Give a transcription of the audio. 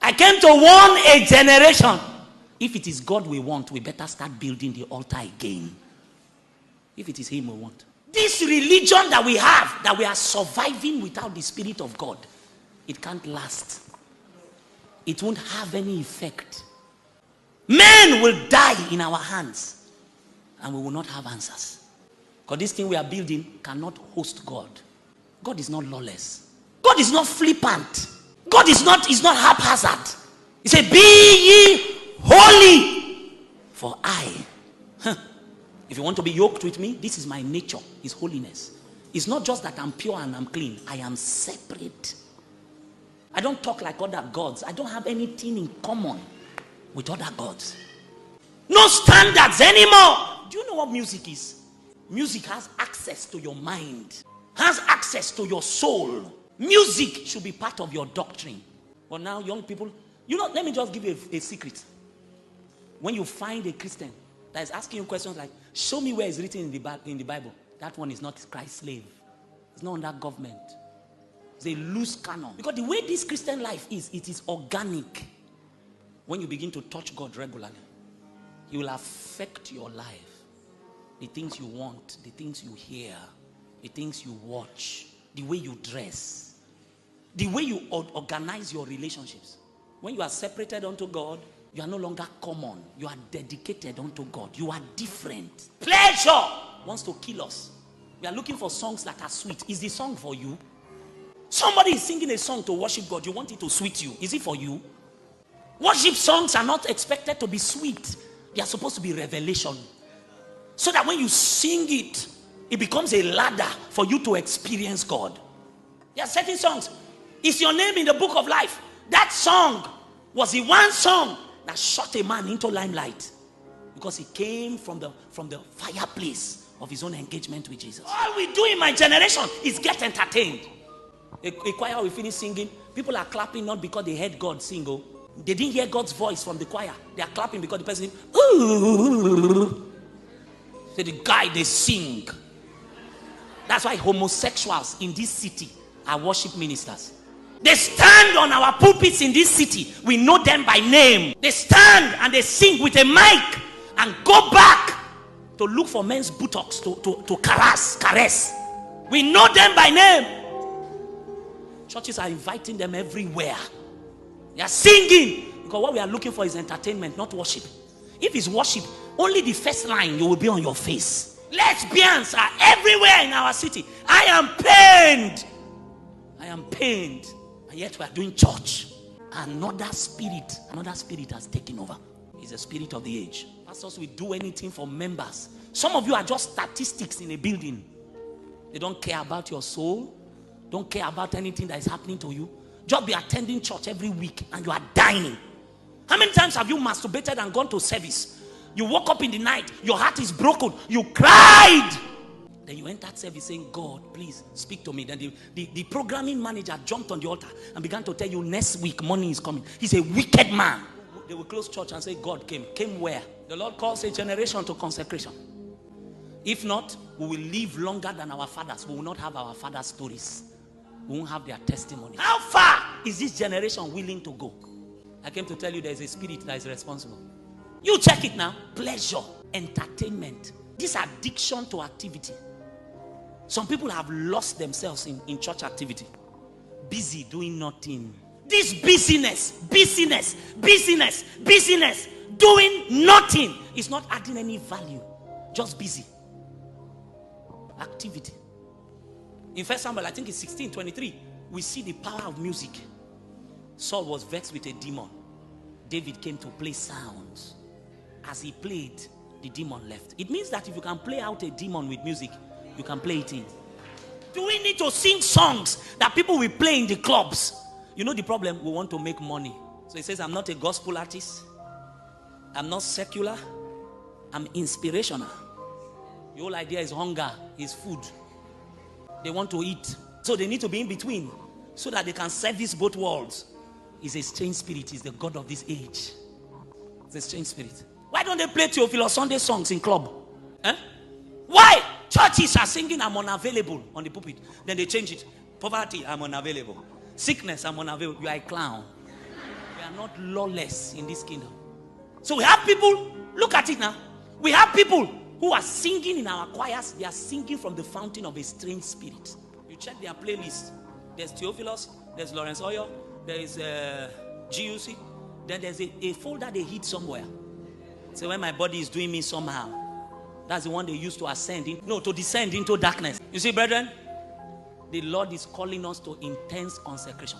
I came to warn a generation. If it is God we want, we better start building the altar again. If it is him we want. This religion that we have, that we are surviving without the Spirit of God, it can't last. It won't have any effect. Men will die in our hands, and we will not have answers. Because this thing we are building cannot host God. God is not lawless. God is not flippant. God is not haphazard. He said, be ye holy, for I. If you want to be yoked with me, this is my nature, is holiness. It's not just that I'm pure and I'm clean. I am separate. I don't talk like other gods. I don't have anything in common with other gods. No standards anymore. Do you know what music is? Music has access to your mind, has access to your soul. Music should be part of your doctrine. But now young people, let me just give you a secret. When you find a Christian that is asking you questions like, show me where it's written in the Bible, that one is not Christ's slave. It's not under government. It's a loose canon. Because the way this Christian life is, it is organic. When you begin to touch God regularly, He will affect your life. The things you want, the things you hear, the things you watch, the way you dress, the way you organize your relationships. When you are separated unto God, you are no longer common. You are dedicated unto God. You are different. Pleasure wants to kill us. We are looking for songs that are sweet. Is the song for you? Somebody is singing a song to worship God. You want it to sweet you. Is it for you? Worship songs are not expected to be sweet. They are supposed to be revelation. So that when you sing it, it becomes a ladder for you to experience God. There are certain songs. Is your name in the book of life? That song was the one song that shot a man into limelight, because he came from the fireplace of his own engagement with Jesus. All we do in my generation is get entertained. A choir will finish singing. People are clapping not because they heard God sing. Oh, they didn't hear God's voice from the choir. They are clapping because the person, ooh. So the guy, they sing. That's why homosexuals in this city are worship ministers. They stand on our pulpits in this city. We know them by name. They stand and they sing with a mic and go back to look for men's buttocks to caress. We know them by name. Churches are inviting them everywhere. They are singing because what we are looking for is entertainment, not worship. If it's worship, only the first line you will be on your face. Lesbians are everywhere in our city. I am pained. And yet we are doing church. Another spirit has taken over. It's the spirit of the age. Pastors will do anything for members. Some of you are just statistics in a building. They don't care about your soul. Don't care about anything that is happening to you. Just be attending church every week and you are dying. How many times have you masturbated and gone to service? You woke up in the night, your heart is broken, you cried. Then you entered service saying, God, please speak to me. Then the programming manager jumped on the altar and began to tell you, next week money is coming. He's a wicked man. They will close church and say, God came. Came where? The Lord calls a generation to consecration. If not, we will live longer than our fathers. We will not have our fathers' stories. We won't have their testimony. How far is this generation willing to go? I came to tell you there is a spirit that is responsible. You check it now. Pleasure, entertainment, this addiction to activity. Some people have lost themselves in church activity. Busy doing nothing. This busyness, doing nothing is not adding any value. Just busy. Activity. In 1 Samuel, I think it's 16:23, we see the power of music. Saul was vexed with a demon. David came to play sounds. As he played, the demon left. It means that if you can play out a demon with music, you can play it in. Do we need to sing songs that people will play in the clubs? You know the problem? We want to make money. So he says, I'm not a gospel artist. I'm not secular. I'm inspirational. The whole idea is hunger, is food. They want to eat. So they need to be in between so that they can service both worlds. It's a strange spirit. It's the God of this age. It's a strange spirit. Why don't they play Theophilus Sunday songs in club? Why? Churches are singing, I'm unavailable on the pulpit. Then they change it. Poverty, I'm unavailable. Sickness, I'm unavailable. You are a clown. You are not lawless in this kingdom. So we have people, look at it now. We have people who are singing in our choirs. They are singing from the fountain of a strange spirit. You check their playlist. There's Theophilus, there's Lawrence Oyo, there is GUC. Then there's a folder they hid somewhere. So when my body is doing me somehow, that's the one they used to ascend in. No, to descend into darkness. You see, brethren, the Lord is calling us to intense consecration.